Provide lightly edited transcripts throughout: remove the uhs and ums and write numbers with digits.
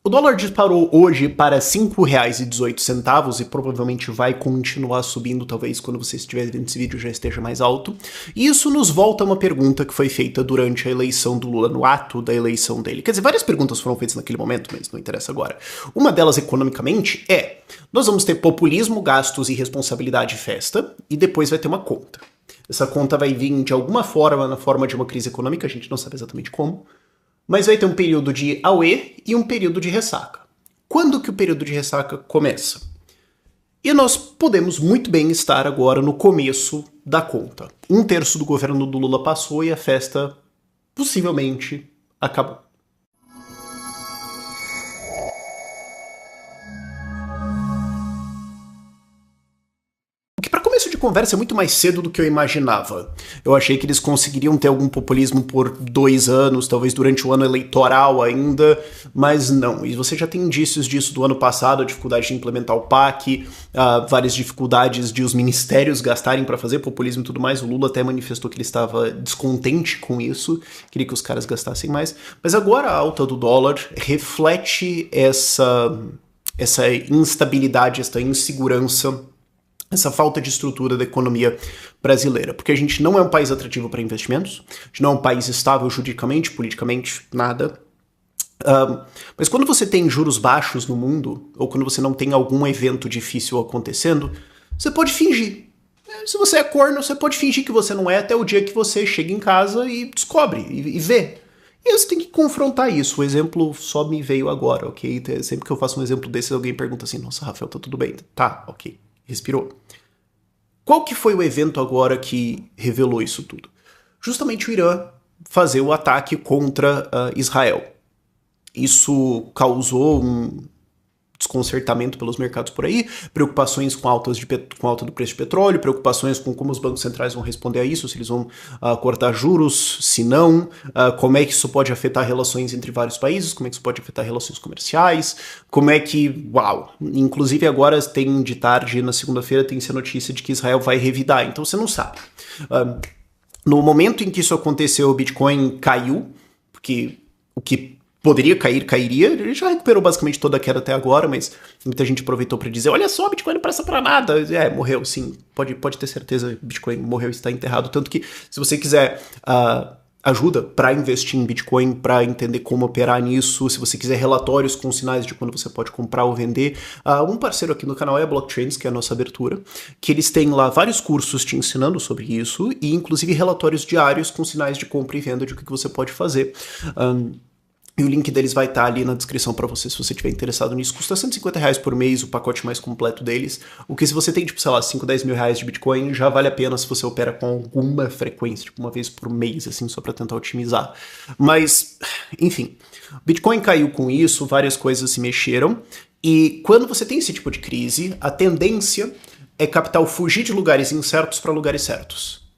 O dólar disparou hoje para R$ 5,18 e provavelmente vai continuar subindo, talvez quando você estiver vendo esse vídeo já esteja mais alto. E isso nos volta a uma pergunta que foi feita durante a eleição do Lula, no ato da eleição dele. Quer dizer, várias perguntas foram feitas naquele momento, mas não interessa agora. Uma delas, economicamente, nós vamos ter populismo, gastos, irresponsabilidade e festa, e depois vai ter uma conta. Essa conta vai vir de alguma forma, na forma de uma crise econômica, a gente não sabe exatamente como, mas vai ter um período de auê e um período de ressaca. Quando que o período de ressaca começa? E nós podemos muito bem estar agora no começo da conta. 1/3 do governo do Lula passou e a festa possivelmente acabou. De conversa é muito mais cedo do que eu imaginava. Eu achei que eles conseguiriam ter algum populismo por 2 anos, talvez durante o ano eleitoral ainda, mas não. E você já tem indícios disso do ano passado, a dificuldade de implementar o PAC, várias dificuldades de os ministérios gastarem para fazer populismo e tudo mais. O Lula até manifestou que ele estava descontente com isso, queria que os caras gastassem mais. Mas agora a alta do dólar reflete essa instabilidade, essa insegurança, essa falta de estrutura da economia brasileira, porque a gente não é um país atrativo para investimentos, a gente não é um país estável juridicamente, politicamente, nada. Mas quando você tem juros baixos no mundo, ou quando você não tem algum evento difícil acontecendo, você pode fingir. Se você é corno, você pode fingir que você não é até o dia que você chega em casa e descobre, e vê. E você tem que confrontar isso. O exemplo só me veio agora, ok? Sempre que eu faço um exemplo desse, alguém pergunta assim, nossa, Rafael, tá tudo bem? Tá, ok. Respirou. Qual que foi o evento agora que revelou isso tudo? Justamente o Irã fazer o ataque contra Israel. Isso causou um desconcertamento pelos mercados por aí, preocupações com alta do preço de petróleo, preocupações com como os bancos centrais vão responder a isso, se eles vão cortar juros, se não, como é que isso pode afetar relações entre vários países, como é que isso pode afetar relações comerciais, como é que, inclusive agora tem de tarde, na segunda-feira, tem essa notícia de que Israel vai revidar, então você não sabe. No momento em que isso aconteceu, o Bitcoin caiu, porque o que poderia cair, cairia. Ele já recuperou basicamente toda a queda até agora, mas muita gente aproveitou para dizer, olha só, Bitcoin não presta para nada. Morreu, sim. Pode ter certeza, Bitcoin morreu e está enterrado. Tanto que, se você quiser ajuda para investir em Bitcoin, para entender como operar nisso, se você quiser relatórios com sinais de quando você pode comprar ou vender, um parceiro aqui no canal é a Blockchains, que é a nossa abertura, que eles têm lá vários cursos te ensinando sobre isso, e inclusive relatórios diários com sinais de compra e venda de o que você pode fazer. E o link deles vai estar ali na descrição para você, se você estiver interessado nisso. Custa R$150 por mês, o pacote mais completo deles. O que se você tem, 5, 10 mil reais de Bitcoin, já vale a pena se você opera com alguma frequência, uma vez por mês, assim, só para tentar otimizar. Mas, enfim, Bitcoin caiu com isso, várias coisas se mexeram. E quando você tem esse tipo de crise, a tendência é capital fugir de lugares incertos para lugares certos.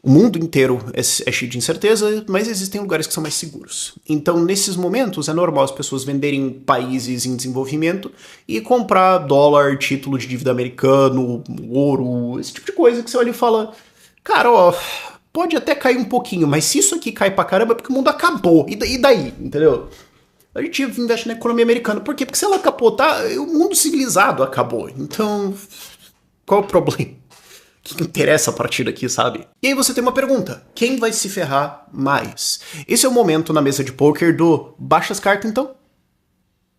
O mundo inteiro é cheio de incerteza, mas existem lugares que são mais seguros. Então, nesses momentos, é normal as pessoas venderem países em desenvolvimento e comprar dólar, título de dívida americano, ouro, esse tipo de coisa que você olha e fala, cara, pode até cair um pouquinho, mas se isso aqui cai pra caramba é porque o mundo acabou. E daí, entendeu? A gente investe na economia americana. Por quê? Porque se ela capotar, o mundo civilizado acabou. Então, qual o problema? O que interessa a partir daqui, sabe? E aí você tem uma pergunta. Quem vai se ferrar mais? Esse é o momento na mesa de poker do baixa as cartas, então.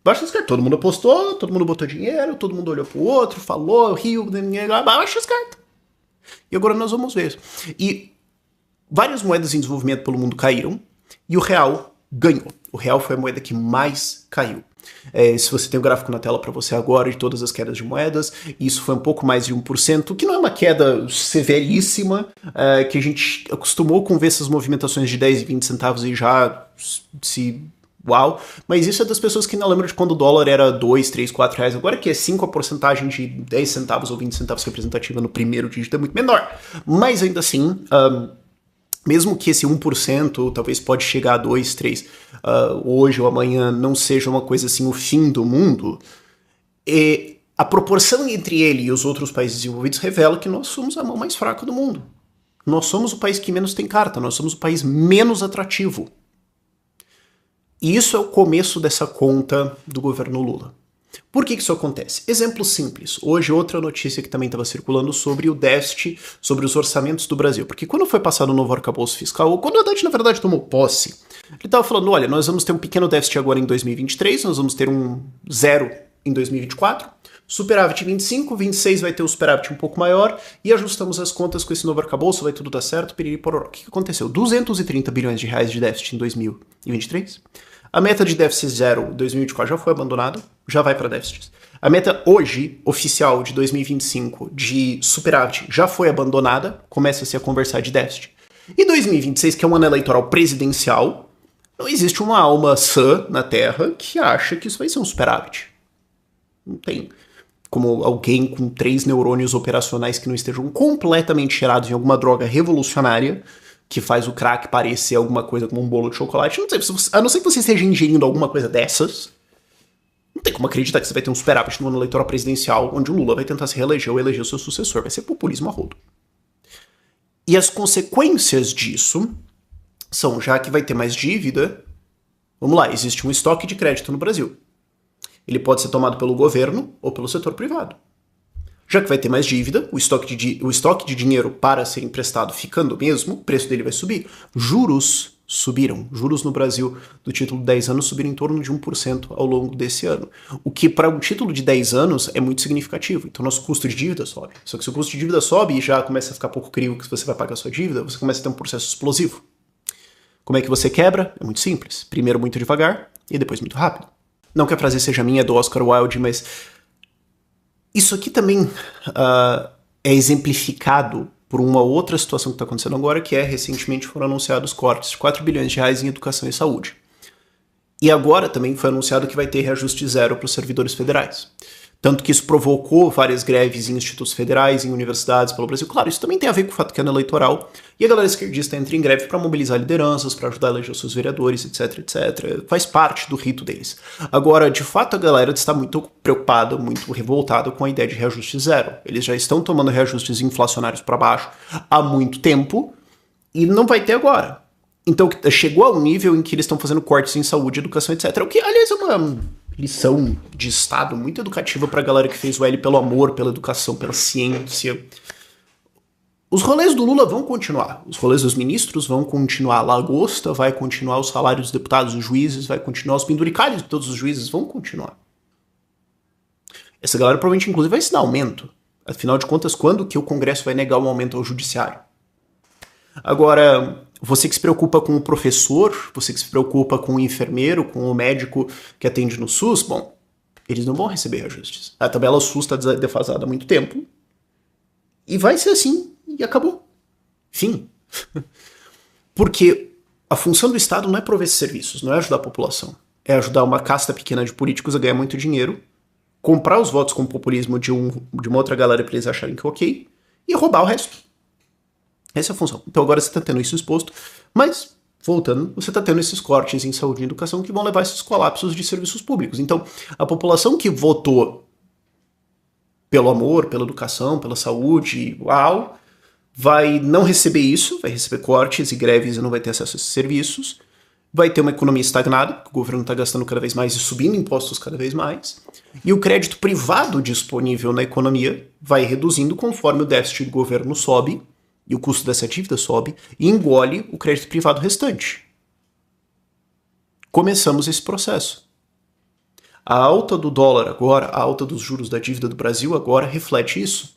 Baixa as cartas. Todo mundo apostou, todo mundo botou dinheiro, todo mundo olhou pro outro, falou, riu, baixa as cartas. E agora nós vamos ver. E várias moedas em desenvolvimento pelo mundo caíram e o real ganhou. O real foi a moeda que mais caiu. Se você tem o gráfico na tela para você agora de todas as quedas de moedas, isso foi um pouco mais de 1%, que não é uma queda severíssima, que a gente acostumou com ver essas movimentações de 10 e 20 centavos e já se... Uau! Mas isso é das pessoas que não lembram de quando o dólar era 2, 3, 4 reais. Agora que é 5, a porcentagem de 10 centavos ou 20 centavos representativa no primeiro dígito é muito menor. Mas ainda assim... mesmo que esse 1% talvez pode chegar a 2, 3 hoje ou amanhã não seja uma coisa assim o fim do mundo, a proporção entre ele e os outros países desenvolvidos revela que nós somos a mão mais fraca do mundo. Nós somos o país que menos tem carta, nós somos o país menos atrativo. E isso é o começo dessa conta do governo Lula. Por que isso acontece? Exemplo simples. Hoje, outra notícia que também estava circulando sobre o déficit, sobre os orçamentos do Brasil. Porque quando foi passado o novo arcabouço fiscal, ou quando o Haddad, na verdade, tomou posse, ele estava falando, olha, nós vamos ter um pequeno déficit agora em 2023, nós vamos ter um zero em 2024, superávit 25, 26 vai ter o superávit um pouco maior, e ajustamos as contas com esse novo arcabouço, vai tudo dar certo, piriri pororó. O que aconteceu? 230 bilhões de reais de déficit em 2023. A meta de déficit zero em 2024 já foi abandonada, já vai para déficit. A meta hoje, oficial, de 2025, de superávit, já foi abandonada, começa-se a conversar de déficit. E 2026, que é um ano eleitoral presidencial, não existe uma alma sã na Terra que acha que isso vai ser um superávit. Não tem como alguém com 3 neurônios operacionais que não estejam completamente cheirados em alguma droga revolucionária que faz o crack parecer alguma coisa como um bolo de chocolate. Não sei, a não ser que você esteja ingerindo alguma coisa dessas, não tem como acreditar que você vai ter um superávit no ano eleitoral presidencial onde o Lula vai tentar se reeleger ou eleger o seu sucessor. Vai ser populismo a rodo. E as consequências disso são, já que vai ter mais dívida, vamos lá, existe um estoque de crédito no Brasil. Ele pode ser tomado pelo governo ou pelo setor privado. Já que vai ter mais dívida, o estoque de dinheiro para ser emprestado ficando mesmo, o preço dele vai subir. Juros subiram. Juros no Brasil do título de 10 anos subiram em torno de 1% ao longo desse ano. O que para um título de 10 anos é muito significativo. Então nosso custo de dívida sobe. Só que se o custo de dívida sobe e já começa a ficar pouco crível que você vai pagar a sua dívida, você começa a ter um processo explosivo. Como é que você quebra? É muito simples. Primeiro muito devagar e depois muito rápido. Não que a frase seja minha, é do Oscar Wilde, mas isso aqui também é exemplificado por uma outra situação que está acontecendo agora, que é, recentemente foram anunciados cortes de 4 bilhões de reais em educação e saúde. E agora também foi anunciado que vai ter reajuste zero para os servidores federais. Tanto que isso provocou várias greves em institutos federais, em universidades pelo Brasil. Claro, isso também tem a ver com o fato que é ano eleitoral, e a galera esquerdista entra em greve para mobilizar lideranças, para ajudar a eleger os seus vereadores, etc, etc. Faz parte do rito deles. Agora, de fato, a galera está muito preocupada, muito revoltada com a ideia de reajuste zero. Eles já estão tomando reajustes inflacionários para baixo há muito tempo, e não vai ter agora. Então, chegou a um nível em que eles estão fazendo cortes em saúde, educação, etc. O que, aliás, é uma lição de Estado muito educativa pra galera que fez o L pelo amor, pela educação, pela ciência. Os rolês do Lula vão continuar. Os rolês dos ministros vão continuar. A lagosta vai continuar, os salários dos deputados, dos juízes vai continuar, os penduricários de todos os juízes vão continuar. Essa galera provavelmente, inclusive, vai assinar aumento. Afinal de contas, quando que o Congresso vai negar um aumento ao judiciário? Agora, você que se preocupa com o professor, você que se preocupa com o enfermeiro, com o médico que atende no SUS, bom, eles não vão receber reajustes. A tabela SUS está defasada há muito tempo e vai ser assim e acabou. Fim. Porque a função do Estado não é prover esses serviços, não é ajudar a população. É ajudar uma casta pequena de políticos a ganhar muito dinheiro, comprar os votos com o populismo de uma outra galera para eles acharem que é ok, e roubar o resto. Essa é a função. Então agora você está tendo isso exposto, mas, voltando, você está tendo esses cortes em saúde e educação que vão levar a esses colapsos de serviços públicos. Então, a população que votou pelo amor, pela educação, pela saúde, uau, vai não receber isso, vai receber cortes e greves e não vai ter acesso a esses serviços, vai ter uma economia estagnada, porque o governo está gastando cada vez mais e subindo impostos cada vez mais, e o crédito privado disponível na economia vai reduzindo conforme o déficit do governo sobe, e o custo dessa dívida sobe, e engole o crédito privado restante. Começamos esse processo. A alta do dólar agora, a alta dos juros da dívida do Brasil agora reflete isso.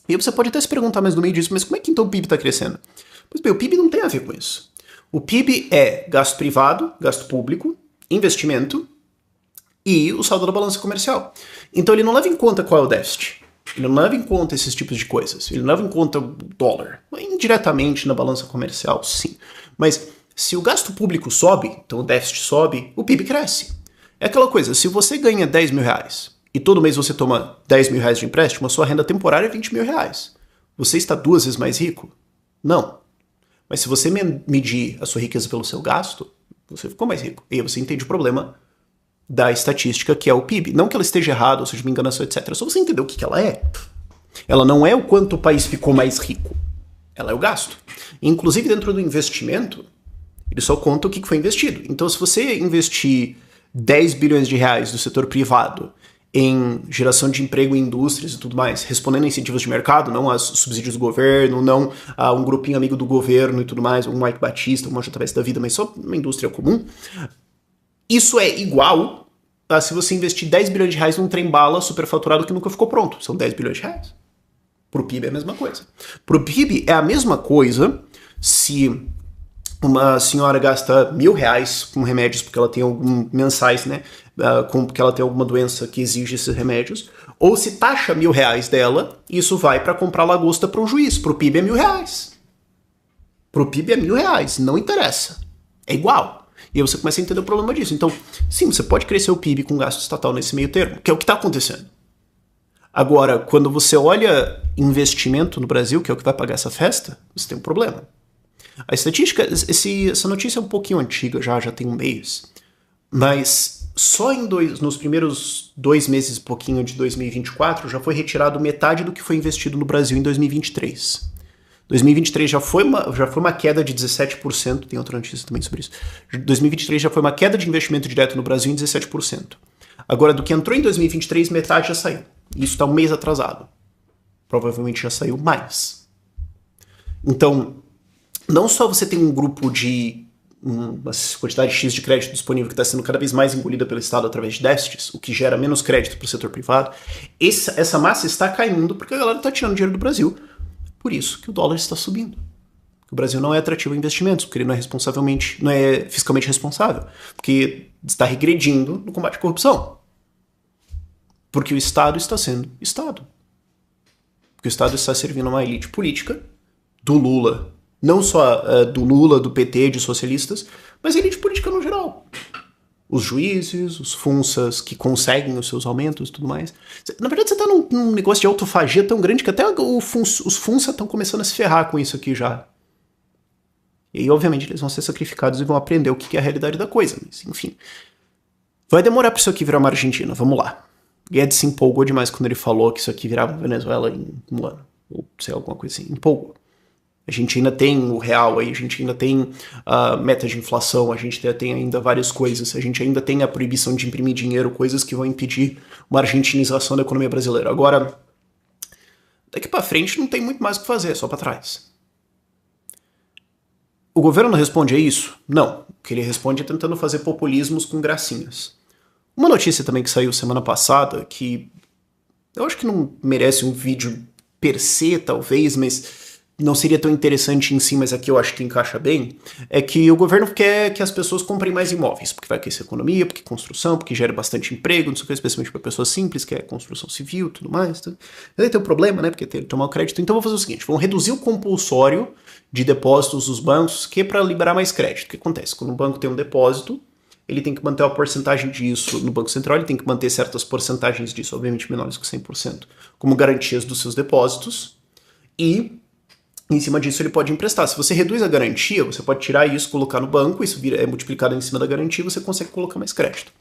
E aí você pode até se perguntar mais no meio disso, mas como é que então o PIB está crescendo? Pois bem, o PIB não tem a ver com isso. O PIB é gasto privado, gasto público, investimento e o saldo da balança comercial. Então ele não leva em conta qual é o déficit. Ele não leva em conta esses tipos de coisas. Ele não leva em conta o dólar. Indiretamente na balança comercial, sim. Mas se o gasto público sobe, então o déficit sobe, o PIB cresce. É aquela coisa, se você ganha 10 mil reais e todo mês você toma 10 mil reais de empréstimo, a sua renda temporária é 20 mil reais. Você está 2 vezes mais rico? Não. Mas se você medir a sua riqueza pelo seu gasto, você ficou mais rico. E aí você entende o problema da estatística, que é o PIB. Não que ela esteja errada, ou seja uma enganação, etc. É só você entender o que ela é. Ela não é o quanto o país ficou mais rico. Ela é o gasto. Inclusive, dentro do investimento, Ele só conta o que foi investido. Então, se você investir 10 bilhões de reais do setor privado em geração de emprego em indústrias e tudo mais, respondendo a incentivos de mercado, não a subsídios do governo, não a um grupinho amigo do governo e tudo mais, um Mike Batista, uma JBS da vida, mas só uma indústria comum, isso é igual a se você investir 10 bilhões de reais num trem-bala superfaturado que nunca ficou pronto. São 10 bilhões de reais. Pro PIB é a mesma coisa. Pro PIB é a mesma coisa se uma senhora gasta R$1.000 com remédios porque ela tem algum mensais, né? Porque ela tem alguma doença que exige esses remédios, ou se taxa R$1.000 dela, isso vai para comprar lagosta para um juiz. Pro PIB é R$1.000. Pro PIB é R$1.000, não interessa. É igual. E aí você começa a entender o problema disso. Então, sim, você pode crescer o PIB com gasto estatal nesse meio termo, que é o que está acontecendo. Agora, quando você olha investimento no Brasil, que é o que vai pagar essa festa, você tem um problema. A estatística, essa notícia é um pouquinho antiga já tem um mês, mas só nos primeiros 2 meses e pouquinho de 2024 já foi retirado metade do que foi investido no Brasil em 2023. 2023 já foi uma queda de 17%, tem outra notícia também sobre isso. 2023 já foi uma queda de investimento direto no Brasil em 17%. Agora, do que entrou em 2023, metade já saiu. Isso está um mês atrasado. Provavelmente já saiu mais. Então, não só você tem um grupo de uma quantidade X de crédito disponível que está sendo cada vez mais engolida pelo Estado através de déficits, o que gera menos crédito para o setor privado, essa massa está caindo porque a galera está tirando dinheiro do Brasil. Por isso que o dólar está subindo. O Brasil não é atrativo a investimentos, porque ele não é fiscalmente responsável, porque está regredindo no combate à corrupção. Porque o Estado está sendo Estado. Porque o Estado está servindo uma elite política do Lula. Não só do Lula, do PT, de socialistas, mas a elite política no geral. Os juízes, os funsas que conseguem os seus aumentos e tudo mais. Na verdade, você está num negócio de autofagia tão grande que até os funsas estão começando a se ferrar com isso aqui já. E aí, obviamente, eles vão ser sacrificados e vão aprender o que é a realidade da coisa. Mas, enfim. Vai demorar para isso aqui virar uma Argentina. Vamos lá. Guedes se empolgou demais quando ele falou que isso aqui virava Venezuela em um ano. Ou sei, alguma coisa assim. Empolgou. A gente ainda tem o real aí, a gente ainda tem meta de inflação, a gente tem ainda várias coisas, a gente ainda tem a proibição de imprimir dinheiro, coisas que vão impedir uma argentinização da economia brasileira. Agora, daqui pra frente não tem muito mais o que fazer, é só pra trás. O governo não responde a isso? Não. O que ele responde é tentando fazer populismos com gracinhas. Uma notícia também que saiu semana passada, que eu acho que não merece um vídeo per se, talvez, mas não seria tão interessante em si, mas aqui eu acho que encaixa bem, é que o governo quer que as pessoas comprem mais imóveis, porque vai aquecer a economia, porque construção, porque gera bastante emprego, não sei o que, especialmente para pessoas simples, que é construção civil e tudo mais. Tá? Aí tem um problema, né, porque tem que tomar o crédito. Então vamos fazer o seguinte, vamos reduzir o compulsório de depósitos dos bancos, que é para liberar mais crédito. O que acontece? Quando um banco tem um depósito, ele tem que manter uma porcentagem disso no Banco Central, ele tem que manter certas porcentagens disso, obviamente menores que 100%, como garantias dos seus depósitos, e em cima disso ele pode emprestar. Se você reduz a garantia, você pode tirar isso, colocar no banco, isso é multiplicado em cima da garantia e você consegue colocar mais crédito.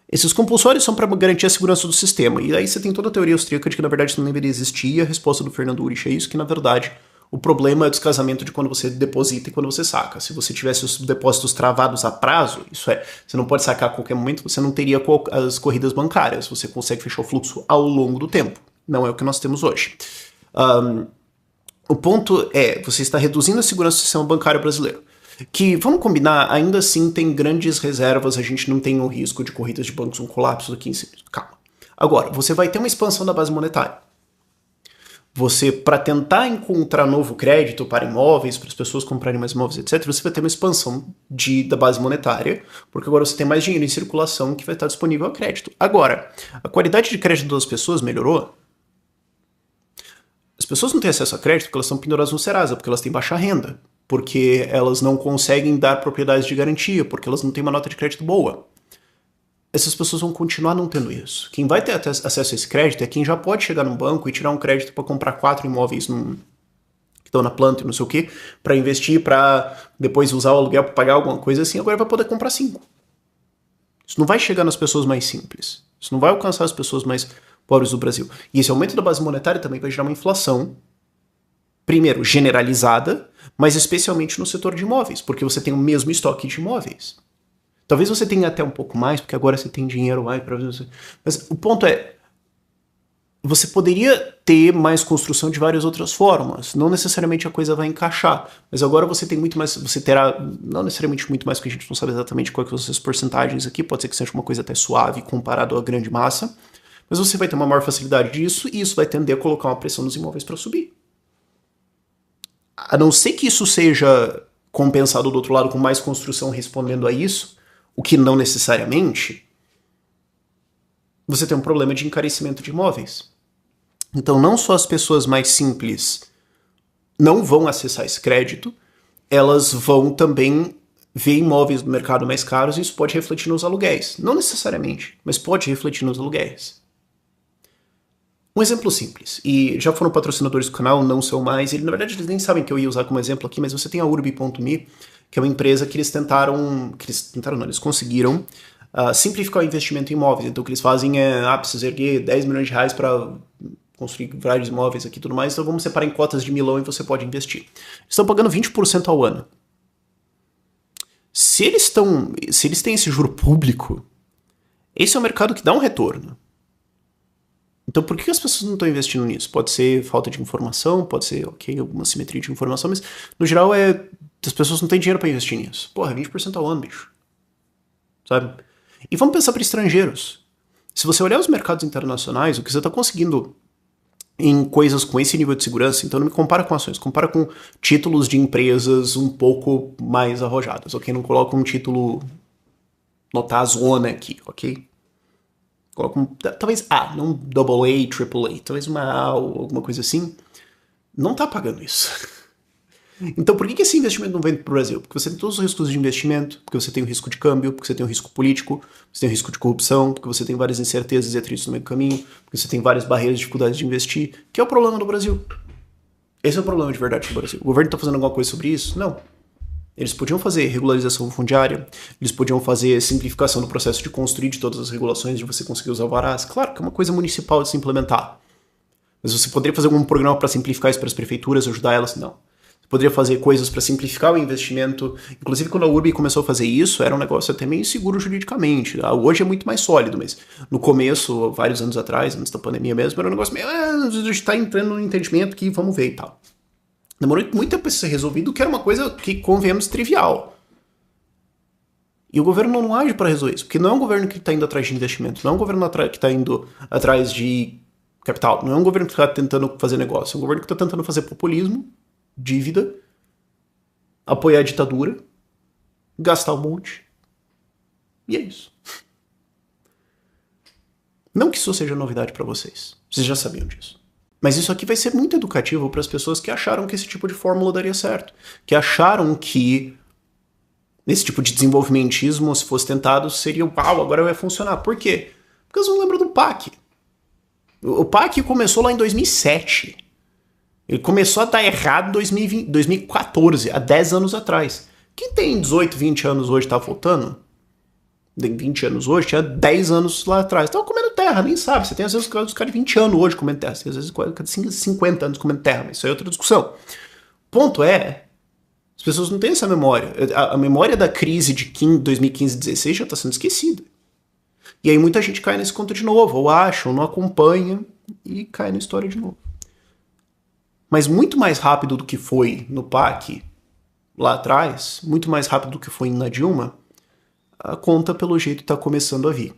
Esses compulsórios são para garantir a segurança do sistema. E aí você tem toda a teoria austríaca de que na verdade isso não deveria existir, e a resposta do Fernando Urich é isso, que na verdade o problema é o descasamento de quando você deposita e quando você saca. Se você tivesse os depósitos travados a prazo, isso é, você não pode sacar a qualquer momento, você não teria as corridas bancárias, você consegue fechar o fluxo ao longo do tempo. Não é o que nós temos hoje. O ponto é, você está reduzindo a segurança do sistema bancário brasileiro. Que, vamos combinar, ainda assim tem grandes reservas, a gente não tem o risco de corridas de bancos, um colapso aqui em cima. Calma. Agora, você vai ter uma expansão da base monetária. Você, para tentar encontrar novo crédito para imóveis, para as pessoas comprarem mais imóveis, etc., você vai ter uma expansão da base monetária, porque agora você tem mais dinheiro em circulação que vai estar disponível a crédito. Agora, a qualidade de crédito das pessoas melhorou? As pessoas não têm acesso a crédito porque elas estão penduradas no Serasa, porque elas têm baixa renda, porque elas não conseguem dar propriedades de garantia, porque elas não têm uma nota de crédito boa. Essas pessoas vão continuar não tendo isso. Quem vai ter acesso a esse crédito é quem já pode chegar num banco e tirar um crédito para comprar 4 imóveis que estão na planta e não sei o que, para investir, para depois usar o aluguel para pagar alguma coisa assim, agora vai poder comprar 5. Isso não vai chegar nas pessoas mais simples. Isso não vai alcançar as pessoas mais pobres do Brasil. E esse aumento da base monetária também vai gerar uma inflação, primeiro, generalizada, mas especialmente no setor de imóveis, porque você tem o mesmo estoque de imóveis. Talvez você tenha até um pouco mais, porque agora você tem dinheiro mais para você. Mas o ponto é, você poderia ter mais construção de várias outras formas. Não necessariamente a coisa vai encaixar, mas agora você tem muito mais, você terá, não necessariamente muito mais, porque a gente não sabe exatamente quais são as porcentagens aqui, pode ser que seja uma coisa até suave comparado à grande massa, mas você vai ter uma maior facilidade disso e isso vai tender a colocar uma pressão nos imóveis para subir. A não ser que isso seja compensado do outro lado com mais construção respondendo a isso, o que não necessariamente, você tem um problema de encarecimento de imóveis. Então, não só as pessoas mais simples não vão acessar esse crédito, elas vão também ver imóveis no mercado mais caros e isso pode refletir nos aluguéis. Não necessariamente, mas pode refletir nos aluguéis. Um exemplo simples, e já foram patrocinadores do canal, não são mais, e na verdade eles nem sabem que eu ia usar como exemplo aqui, mas você tem a Urbi.me, que é uma empresa que eles eles conseguiram simplificar o investimento em imóveis. Então o que eles fazem é, preciso erguer 10 milhões de reais para construir vários imóveis aqui e tudo mais, então vamos separar em cotas de milão e você pode investir. Eles estão pagando 20% ao ano. Se eles têm esse juro público, esse é um mercado que dá um retorno. Então por que as pessoas não estão investindo nisso? Pode ser falta de informação, pode ser, alguma simetria de informação, mas no geral as pessoas não têm dinheiro para investir nisso. Porra, 20% ao ano, bicho. Sabe? E vamos pensar para estrangeiros. Se você olhar os mercados internacionais, o que você está conseguindo em coisas com esse nível de segurança, então não me compara com ações, compara com títulos de empresas um pouco mais arrojadas, ok? Não coloca um título notar a zona aqui, ok? Coloca talvez A, não AA, AAA, talvez uma A ou alguma coisa assim. Não tá pagando isso. Então por que esse investimento não vem para o Brasil? Porque você tem todos os riscos de investimento, porque você tem o risco de câmbio, porque você tem o risco político, você tem o risco de corrupção, porque você tem várias incertezas e atritos no meio do caminho, porque você tem várias barreiras e dificuldades de investir, que é o problema do Brasil. Esse é o problema de verdade do Brasil. O governo está fazendo alguma coisa sobre isso? Não. Eles podiam fazer regularização fundiária, eles podiam fazer simplificação do processo de construir de todas as regulações, de você conseguir usar alvarás. Claro que é uma coisa municipal de se implementar. Mas você poderia fazer algum programa para simplificar isso para as prefeituras, ajudar elas? Não. Poderia fazer coisas para simplificar o investimento. Inclusive, quando a Urbi começou a fazer isso, era um negócio até meio inseguro juridicamente. Hoje é muito mais sólido, mas no começo, vários anos atrás, antes da pandemia mesmo, era um negócio meio, a gente está entrando no entendimento que vamos ver e tal. Demorou muito tempo para ser resolvido, que era uma coisa que, convenhamos, trivial. E o governo não age para resolver isso, porque não é um governo que está indo atrás de investimento, não é um governo que está indo atrás de capital, não é um governo que está tentando fazer negócio, é um governo que está tentando fazer populismo, dívida, apoiar a ditadura, gastar um monte. E é isso. Não que isso seja novidade para vocês. Vocês já sabiam disso. Mas isso aqui vai ser muito educativo para as pessoas que acharam que esse tipo de fórmula daria certo. Que acharam que esse tipo de desenvolvimentismo, se fosse tentado, seria uau, agora vai funcionar. Por quê? Porque eles não lembram do PAC. O PAC começou lá em 2007. Ele começou a dar errado em 2014, há 10 anos atrás. Quem tem 18, 20 anos hoje tá voltando? Tem 20 anos hoje, tinha 10 anos lá atrás. Tava comendo terra, nem sabe. Você tem às vezes os caras de 20 anos hoje comendo terra. Você tem às vezes 50 anos comendo terra, mas isso é outra discussão. O ponto é, as pessoas não têm essa memória. A memória da crise de 2015 e 2016 já está sendo esquecida. E aí muita gente cai nesse conto de novo, ou acha, ou não acompanha, e cai na história de novo. Mas muito mais rápido do que foi no PAC lá atrás, muito mais rápido do que foi na Dilma, a conta pelo jeito está começando a vir.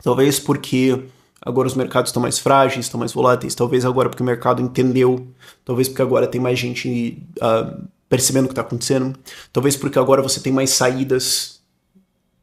Talvez porque agora os mercados estão mais frágeis, estão mais voláteis, talvez agora porque o mercado entendeu, talvez porque agora tem mais gente percebendo o que está acontecendo, talvez porque agora você tem mais saídas,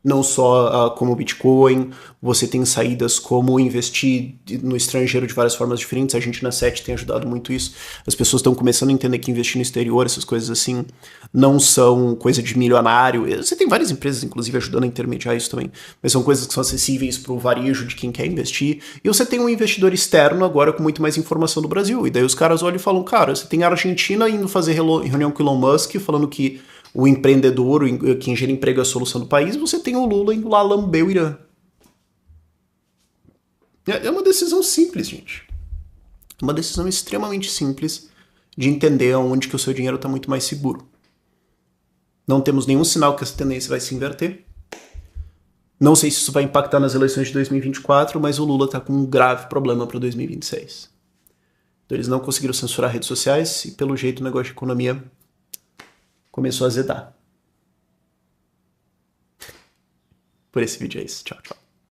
não só como Bitcoin, você tem saídas como investir no estrangeiro de várias formas diferentes. A gente na SET tem ajudado muito isso. As pessoas estão começando a entender que investir no exterior, essas coisas assim, não são coisa de milionário. Você tem várias empresas, inclusive, ajudando a intermediar isso também, mas são coisas que são acessíveis para o varejo de quem quer investir. E você tem um investidor externo agora com muito mais informação do Brasil. E daí os caras olham e falam, cara, você tem a Argentina indo fazer reunião com o Elon Musk, falando que o empreendedor, quem gera emprego é a solução do país, você tem o Lula indo lá lamber o Irã. É uma decisão simples, gente. Uma decisão extremamente simples de entender onde que o seu dinheiro está muito mais seguro. Não temos nenhum sinal que essa tendência vai se inverter. Não sei se isso vai impactar nas eleições de 2024, mas o Lula está com um grave problema para 2026. Então eles não conseguiram censurar redes sociais e, pelo jeito, o negócio de economia começou a azedar. Por esse vídeo é isso. Tchau, tchau.